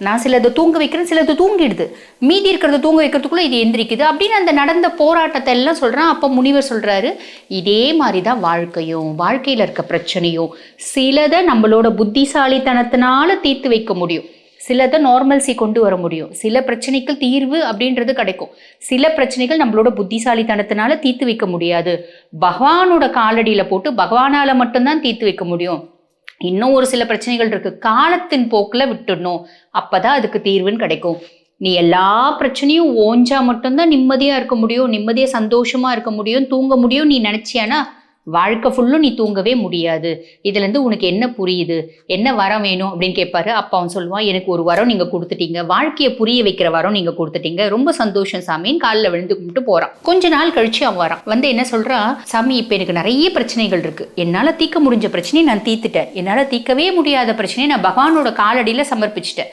நான் சிலதை தூங்க வைக்கிறேன், சிலது தூங்கிடுது, மீதி இருக்கிறத தூங்க வைக்கிறதுக்குள்ள இது எந்திரிக்குது அப்படின்னு அந்த நடந்த போராட்டத்தை எல்லாம் சொல்றான். அப்போ முனிவர் சொல்றாரு, இதே மாதிரி தான் வாழ்க்கையும், வாழ்க்கையில் இருக்க பிரச்சனையும் சிலதை நம்மளோட புத்திசாலித்தனத்தினால தீர்த்து வைக்க முடியும், சிலதை நார்மல்சி கொண்டு வர முடியும். சில பிரச்சனைகள் தீர்வு அப்படின்றது கிடைக்கும், சில பிரச்சனைகள் நம்மளோட புத்திசாலித்தனத்தினால தீர்த்து வைக்க முடியாது. பகவானோட காலடியில் போட்டு பகவானால மட்டும்தான் தீர்த்து வைக்க முடியும். இன்னும் ஒரு சில பிரச்சனைகள் இருக்கு, காலத்தின் போக்குல விட்டுடணும், அப்பதான் அதுக்கு தீர்வுன்னு கிடைக்கும். நீ எல்லா பிரச்சனையும் ஓஞ்சா மட்டும்தான் நிம்மதியா இருக்க முடியும், நிம்மதியா சந்தோஷமா இருக்க முடியும், தூங்க முடியும் நீ நினைச்சியானா வாழ்க்கை ஃபுல்லும் நீ தூங்கவே முடியாது. இதுல இருந்து உனக்கு என்ன புரியுது, என்ன வரம் வேணும் அப்படின்னு கேட்பாரு. அப்ப அவன் சொல்லுவான், எனக்கு ஒரு வரம் நீங்க கொடுத்துட்டீங்க, வாழ்க்கையை புரிய வைக்கிற வரம் நீங்க கொடுத்துட்டீங்க, ரொம்ப சந்தோஷம் சாமின்னு காலில் விழுந்து கும்பிட்டு போறான். கொஞ்ச நாள் கழிச்சு அவன் வரான். வந்து என்ன சொல்றான், சாமி இப்ப எனக்கு நிறைய பிரச்சனைகள் இருக்கு, என்னால தீர்க்க முடிஞ்ச பிரச்சனையை நான் தீர்த்துட்டேன், என்னால தீர்க்கவே முடியாத பிரச்சனையை நான் பகவானோட காலடியில சமர்ப்பிச்சிட்டேன்,